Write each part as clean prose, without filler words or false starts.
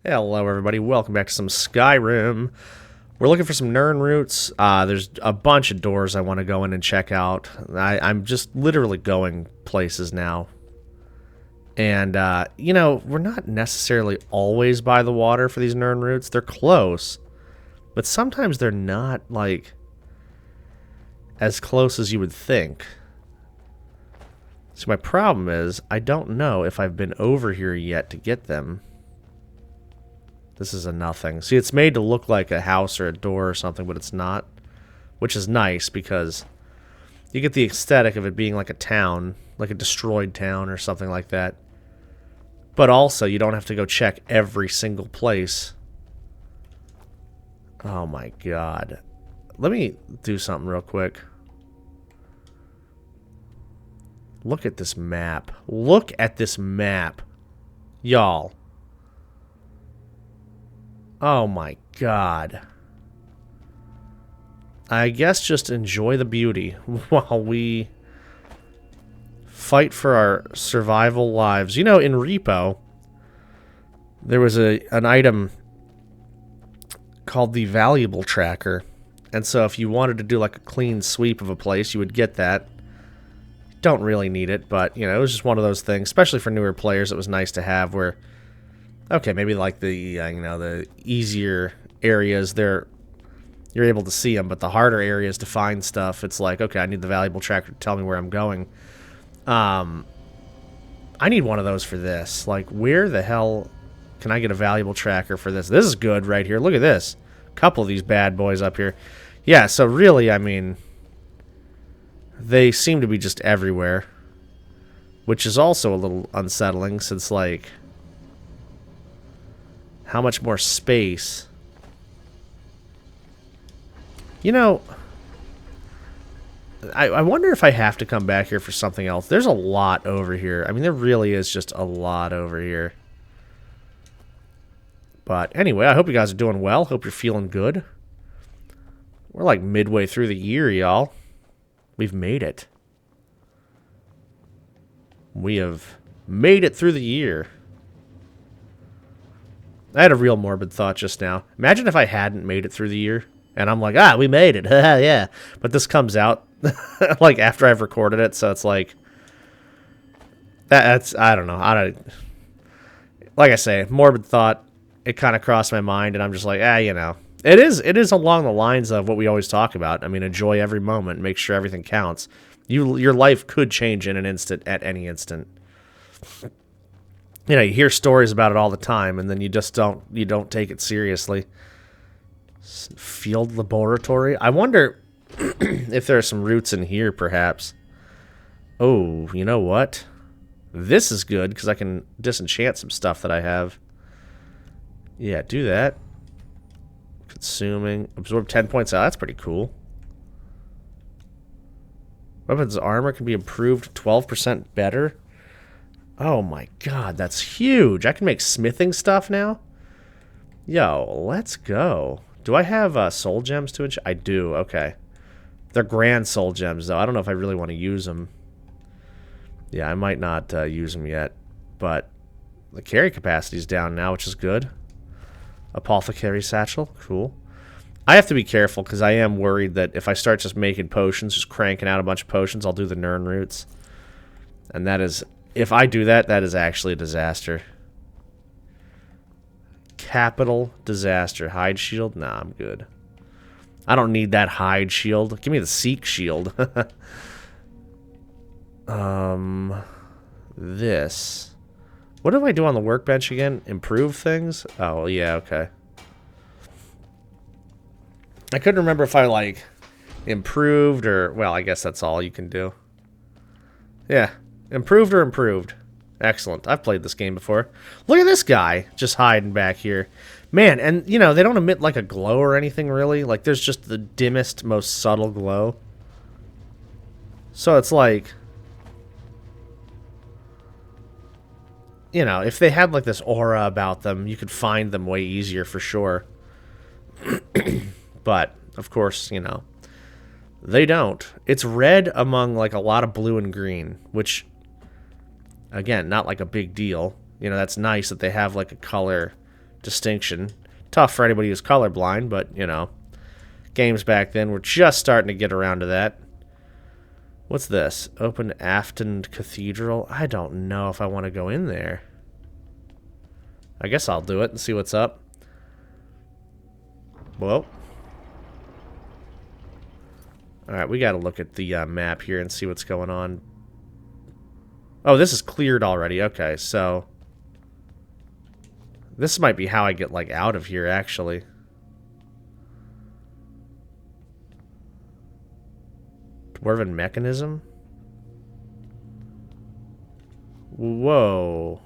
Hello, everybody. Welcome back to some Skyrim. We're looking for some Nern roots. There's a bunch of doors I want to go in and check out. I'm just literally going places now. And, we're not necessarily always by the water for these Nern roots. They're close. But sometimes they're not, like, as close as you would think. So my problem is, I don't know if I've been over here yet to get them. This is a nothing. See, it's made to look like a house or a door or something, but it's not. Which is nice because you get the aesthetic of it being like a town, like a destroyed town or something like that. But also, you don't have to go check every single place. Oh my god. Let me do something real quick. Look at this map. Look at this map. Y'all. Oh my god. I guess just enjoy the beauty while we fight for our survival lives. You know, in Repo, there was an item called the Valuable Tracker. And so if you wanted to do like a clean sweep of a place, you would get that. Don't really need it, but, you know, it was just one of those things, especially for newer players, it was nice to have where... Okay, maybe like the the easier areas, you're able to see them, but the harder areas to find stuff, it's like, okay, I need the valuable tracker to tell me where I'm going. I need one of those for this. Like, where the hell can I get a valuable tracker for this? This is good right here. Look at this. A couple of these bad boys up here. Yeah, so really, I mean, they seem to be just everywhere, which is also a little unsettling since, like... How much more space? You know, I wonder if I have to come back here for something else. There's a lot over here. I mean, there really is just a lot over here. But anyway, I hope you guys are doing well. Hope you're feeling good. We're like midway through the year, y'all. We've made it. We have made it through the year. I had a real morbid thought just now. Imagine if I hadn't made it through the year, and I'm like, we made it, yeah. But this comes out, like, after I've recorded it, so it's like, that's, I don't know. Like I say, morbid thought, it kind of crossed my mind, and I'm just like, you know. It is along the lines of what we always talk about. I mean, enjoy every moment, make sure everything counts. Your life could change in an instant, at any instant. You know, you hear stories about it all the time, and then you just don't take it seriously. Field laboratory? I wonder if there are some roots in here, perhaps. Oh, you know what? This is good, because I can disenchant some stuff that I have. Yeah, do that. Consuming. Absorb 10 points. Oh, that's pretty cool. Weapons armor can be improved 12% better. Oh my god, that's huge. I can make smithing stuff now? Yo, let's go. Do I have soul gems to enchant? I do, okay. They're grand soul gems, though. I don't know if I really want to use them. Yeah, I might not use them yet. But the carry capacity is down now, which is good. Apothecary satchel, cool. I have to be careful, because I am worried that if I start just making potions, just cranking out a bunch of potions, I'll do the Nern roots. And that is... If I do that, that is actually a disaster. Capital disaster. Hide shield? Nah, I'm good. I don't need that hide shield. Give me the seek shield. This. What do I do on the workbench again? Improve things? Oh, yeah, okay. I couldn't remember if I, like, improved or... Well, I guess that's all you can do. Yeah. Improved or improved. Excellent. I've played this game before. Look at this guy just hiding back here. Man, and, you know, they don't emit, like, a glow or anything, really. Like, there's just the dimmest, most subtle glow. So it's like... You know, if they had, like, this aura about them, you could find them way easier for sure. But, of course, you know, they don't. It's red among, like, a lot of blue and green, which... Again, not like a big deal. You know, that's nice that they have like a color distinction. Tough for anybody who's colorblind, but, you know, games back then were just starting to get around to that. What's this? Open Afton Cathedral? I don't know if I want to go in there. I guess I'll do it and see what's up. Well. Alright, we gotta look at the map here and see what's going on. Oh, this is cleared already. Okay, so... this might be how I get, like, out of here, actually. Dwarven mechanism? Whoa.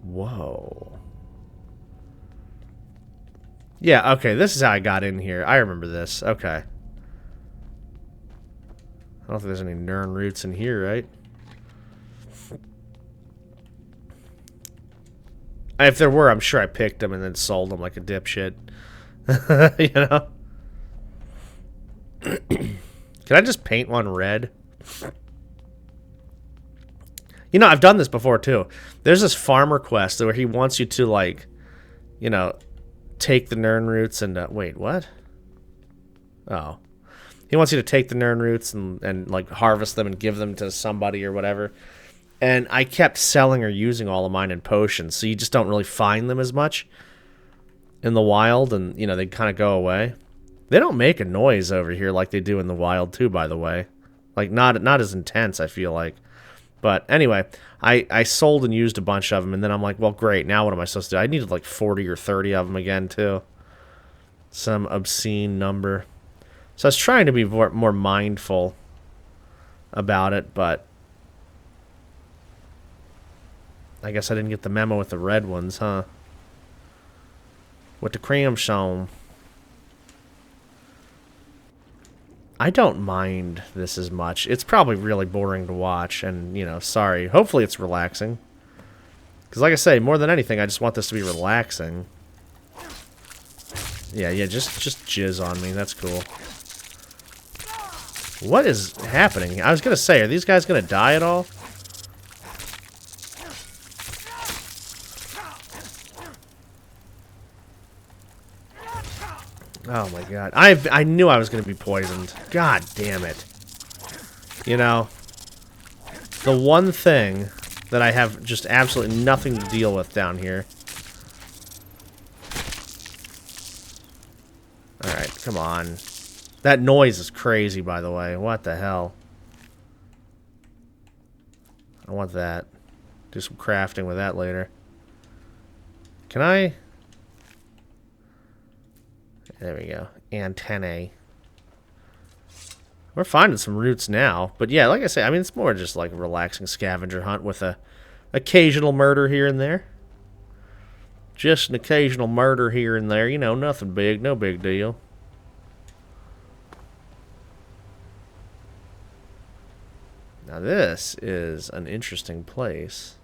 Whoa. Yeah, okay, this is how I got in here. I remember this. Okay. I don't think there's any Nern roots in here, right? If there were, I'm sure I picked them and then sold them like a dipshit. You know? Can I just paint one red? You know, I've done this before, too. There's this farmer quest where he wants you to, like, you know, take the Nern roots and... wait, what? Oh. He wants you to take the Nern roots and, like, harvest them and give them to somebody or whatever. And I kept selling or using all of mine in potions, so you just don't really find them as much in the wild, and, you know, they kind of go away. They don't make a noise over here like they do in the wild, too, by the way. Like, not as intense, I feel like. But anyway, I sold and used a bunch of them, and then I'm like, well, great, now what am I supposed to do? I needed like 40 or 30 of them again, too. Some obscene number. So I was trying to be more mindful about it, but I guess I didn't get the memo with the red ones, huh? With the crimson. I don't mind this as much. It's probably really boring to watch, and, you know, sorry. Hopefully it's relaxing. Because, like I say, more than anything, I just want this to be relaxing. Yeah, just jizz on me. That's cool. What is happening? I was going to say, are these guys going to die at all? Oh my god. I knew I was going to be poisoned. God damn it. You know, the one thing that I have just absolutely nothing to deal with down here. Alright, come on. That noise is crazy, by the way. What the hell? I want that. Do some crafting with that later. Can I... There we go. Antennae. We're finding some roots now. But yeah, like I say, I mean, it's more just like a relaxing scavenger hunt with a occasional murder here and there. Just an occasional murder here and there. You know, nothing big. No big deal. Now this is an interesting place.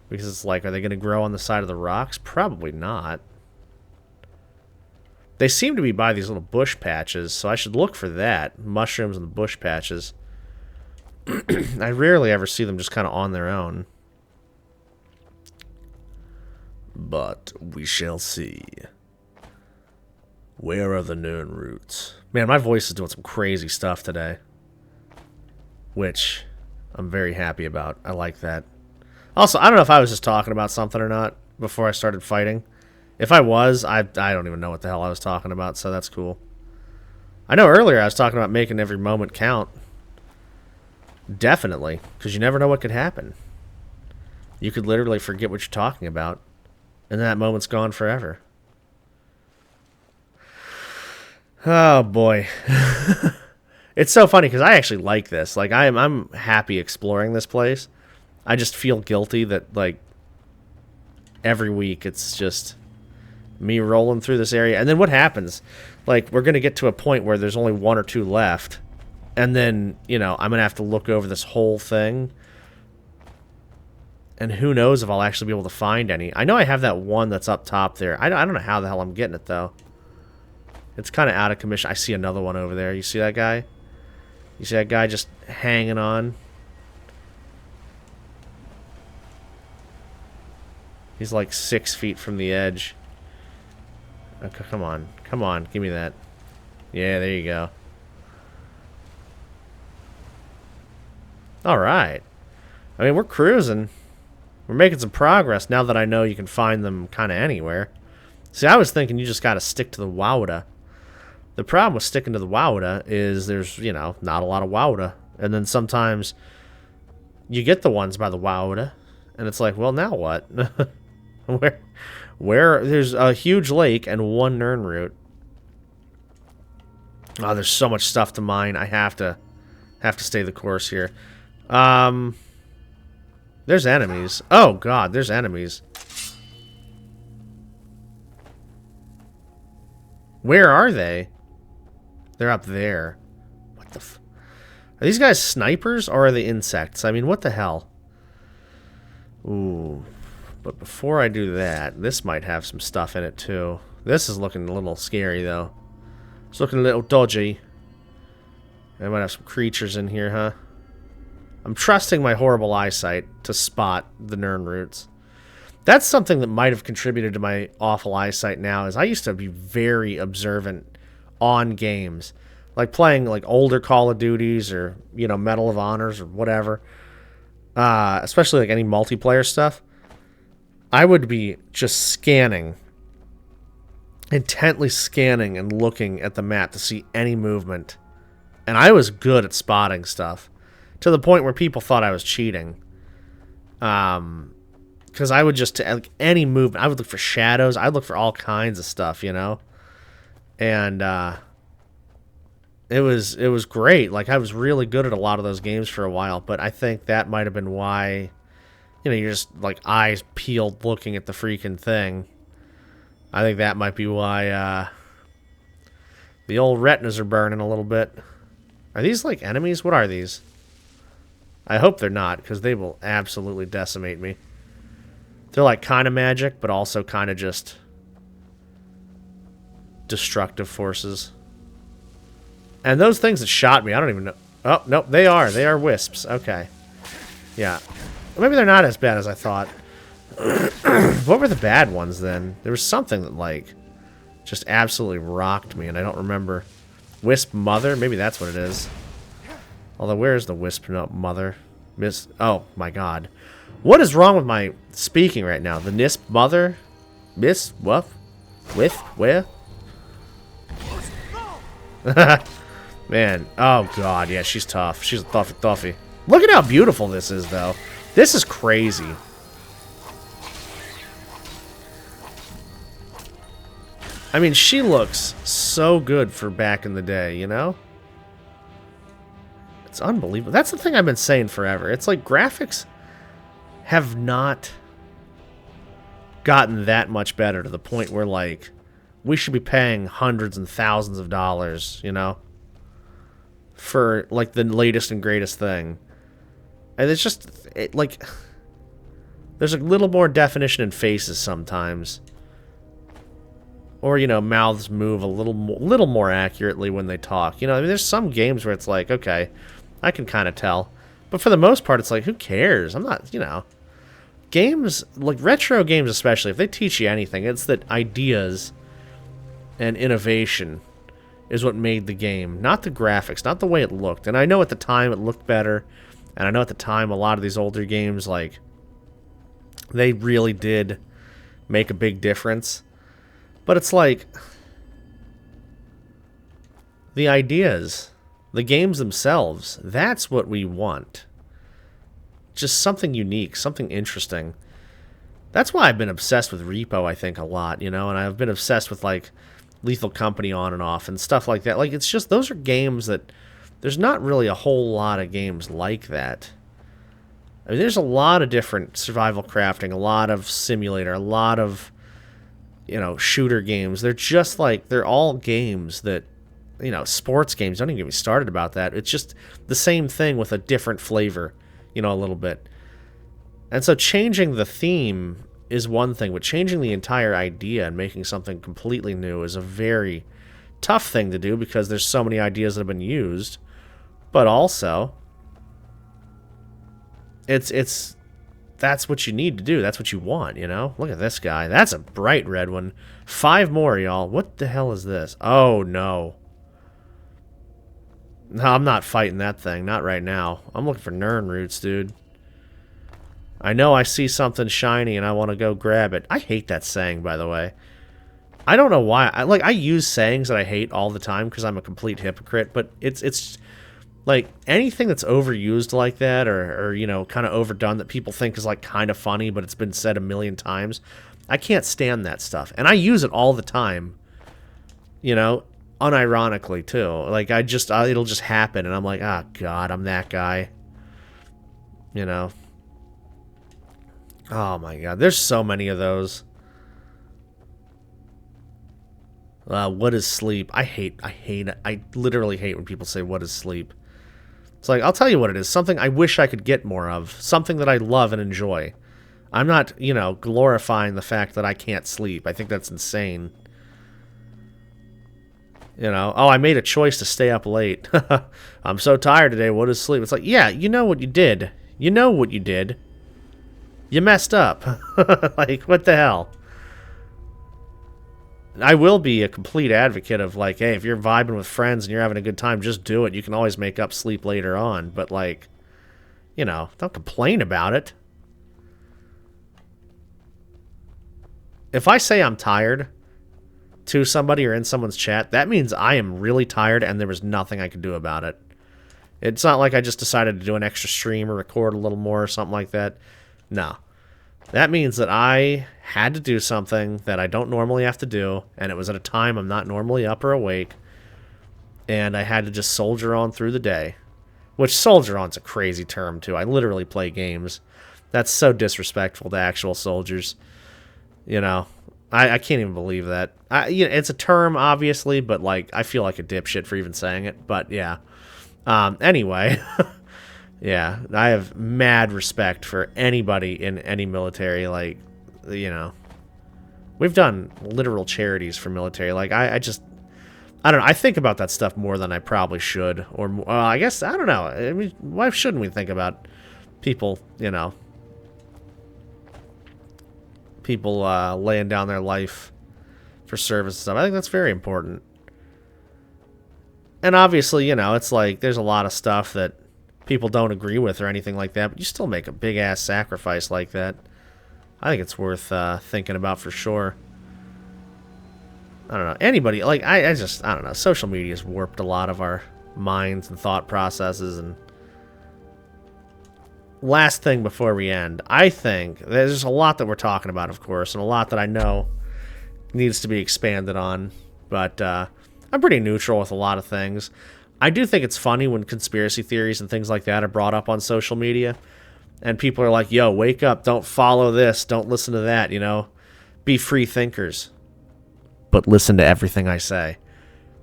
Because it's like, are they going to grow on the side of the rocks? Probably not. They seem to be by these little bush patches, so I should look for that. Mushrooms and the bush patches. I rarely ever see them just kind of on their own. But we shall see. Where are the Nern roots? Man, my voice is doing some crazy stuff today. Which I'm very happy about. I like that. Also, I don't know if I was just talking about something or not before I started fighting. If I was, I don't even know what the hell I was talking about, so that's cool. I know earlier I was talking about making every moment count. Definitely, because you never know what could happen. You could literally forget what you're talking about, and that moment's gone forever. Oh, boy. It's so funny, because I actually like this. Like, I'm happy exploring this place. I just feel guilty that, like, every week it's just me rolling through this area. And then what happens? Like, we're going to get to a point where there's only 1 or 2 left. And then, you know, I'm going to have to look over this whole thing. And who knows if I'll actually be able to find any. I know I have that one that's up top there. I don't know how the hell I'm getting it, though. It's kind of out of commission. I see another one over there. You see that guy? You see that guy just hanging on? He's like 6 feet from the edge. Okay, come on. Come on, give me that. Yeah, there you go. Alright. I mean, we're cruising. We're making some progress now that I know you can find them kind of anywhere. See, I was thinking you just got to stick to the Wauda. The problem with sticking to the Wauda is there's, you know, not a lot of Wauda. And then sometimes you get the ones by the Wauda, and it's like, well, now what? Where there's a huge lake and one Nern route. Oh, there's so much stuff to mine. I have to stay the course here. There's enemies. Oh god, there's enemies. Where are they? They're up there. What the f... Are these guys snipers or are they insects? I mean, what the hell? Ooh. But before I do that, this might have some stuff in it too. This is looking a little scary though. It's looking a little dodgy. I might have some creatures in here, huh? I'm trusting my horrible eyesight to spot the Nern roots. That's something that might have contributed to my awful eyesight now, is I used to be very observant on games. Like playing like older Call of Duties or, you know, Medal of Honors or whatever. Especially like any multiplayer stuff. I would be just scanning. Intently scanning and looking at the map to see any movement. And I was good at spotting stuff. To the point where people thought I was cheating. Because I would just, like, any movement, I would look for shadows. I'd look for all kinds of stuff, you know? And, it was great. Like, I was really good at a lot of those games for a while. But I think that might have been why, you know, you're just, like, eyes peeled looking at the freaking thing. I think that might be why, the old retinas are burning a little bit. Are these, like, enemies? What are these? I hope they're not, because they will absolutely decimate me. They're like kind of magic, but also kind of just destructive forces. And those things that shot me, I don't even know. Oh, nope, they are. They are wisps. Okay. Yeah. Maybe they're not as bad as I thought. What were the bad ones then? There was something that, like, just absolutely rocked me, and I don't remember. Wisp Mother? Maybe that's what it is. Although, where is the Wisp Mother? Miss... Oh, my God. What is wrong with my speaking right now? The Nisp Mother? Miss... What? With? Where? Man. Oh, God. Yeah, she's tough. She's a toughy. Look at how beautiful this is, though. This is crazy. I mean, she looks so good for back in the day, you know? It's unbelievable. That's the thing I've been saying forever. It's like graphics have not gotten that much better to the point where, like, we should be paying hundreds and thousands of dollars, you know, for, like, the latest and greatest thing. And it's just, like, there's a little more definition in faces sometimes. Or, you know, mouths move a little more accurately when they talk. You know, I mean, there's some games where it's like, okay, I can kind of tell. But for the most part, it's like, who cares? I'm not, you know. Games, like retro games especially, if they teach you anything, it's that ideas and innovation is what made the game. Not the graphics, not the way it looked. And I know at the time it looked better. And I know at the time a lot of these older games, like, they really did make a big difference. But it's like, the ideas, the games themselves, that's what we want. Just something unique, something interesting. That's why I've been obsessed with Repo, I think, a lot, you know? And I've been obsessed with, like, Lethal Company on and off and stuff like that. Like, it's just, those are games that, there's not really a whole lot of games like that. I mean, there's a lot of different survival crafting, a lot of simulator, a lot of, you know, shooter games. They're just like, they're all games that, you know, sports games, don't even get me started about that. It's just the same thing with a different flavor, you know, a little bit. And so changing the theme is one thing, but changing the entire idea and making something completely new is a very tough thing to do because there's so many ideas that have been used. But also, it's that's what you need to do. That's what you want, you know? Look at this guy. That's a bright red one. 5 more, y'all. What the hell is this? Oh, no. No, I'm not fighting that thing. Not right now. I'm looking for Nern roots, dude. I know I see something shiny and I want to go grab it. I hate that saying, by the way. I don't know why. I use sayings that I hate all the time because I'm a complete hypocrite, but it's like anything that's overused like that or you know, kind of overdone that people think is like kind of funny, but it's been said a million times. I can't stand that stuff. And I use it all the time. You know, unironically too. Like it'll just happen and I'm like, "Ah, God, I'm that guy." You know. Oh my God, there's so many of those. What is sleep? I literally hate when people say, what is sleep? It's like, I'll tell you what it is. Something I wish I could get more of. Something that I love and enjoy. I'm not, you know, glorifying the fact that I can't sleep. I think that's insane. You know, oh, I made a choice to stay up late. I'm so tired today. What is sleep? It's like, yeah, you know what you did. You know what you did. You messed up. Like, what the hell? I will be a complete advocate of, like, hey, if you're vibing with friends and you're having a good time, just do it. You can always make up sleep later on. But, like, you know, don't complain about it. If I say I'm tired to somebody or in someone's chat, that means I am really tired and there was nothing I could do about it. It's not like I just decided to do an extra stream or record a little more or something like that. No. That means that I had to do something that I don't normally have to do, and it was at a time I'm not normally up or awake, and I had to just soldier on through the day. Which, soldier on's a crazy term, too. I literally play games. That's so disrespectful to actual soldiers. You know, I can't even believe that. You know, it's a term, obviously, but, like, I feel like a dipshit for even saying it, but, yeah. Anyway... Yeah, I have mad respect for anybody in any military, like, you know. We've done literal charities for military. Like, I don't know. I think about that stuff more than I probably should. Or, I guess, I don't know. I mean, why shouldn't we think about people, you know, people laying down their life for service and stuff? I think that's very important. And obviously, you know, it's like, there's a lot of stuff that people don't agree with or anything like that, but you still make a big-ass sacrifice like that. I think it's worth thinking about for sure. I don't know. Anybody, like, I don't know. Social media has warped a lot of our minds and thought processes. And last thing before we end, I think there's a lot that we're talking about, of course, and a lot that I know needs to be expanded on, but I'm pretty neutral with a lot of things. I do think it's funny when conspiracy theories and things like that are brought up on social media, and people are like, yo, wake up, don't follow this, don't listen to that, you know, be free thinkers, but listen to everything I say.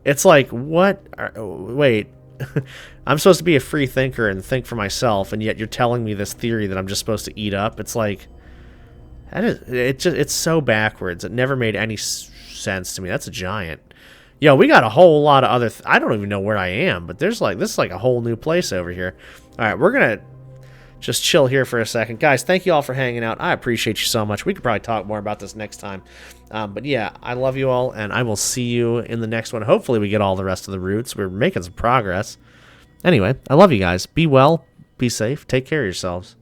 It's like, what? Wait, I'm supposed to be a free thinker and think for myself, and yet you're telling me this theory that I'm just supposed to eat up? It's like, it's so backwards. It never made any sense to me. That's a giant. Yo, we got a whole lot of other... I don't even know where I am, but there's like... This is like a whole new place over here. Alright, we're gonna just chill here for a second. Guys, thank you all for hanging out. I appreciate you so much. We could probably talk more about this next time. But yeah, I love you all, and I will see you in the next one. Hopefully we get all the rest of the routes. We're making some progress. Anyway, I love you guys. Be well, be safe, take care of yourselves.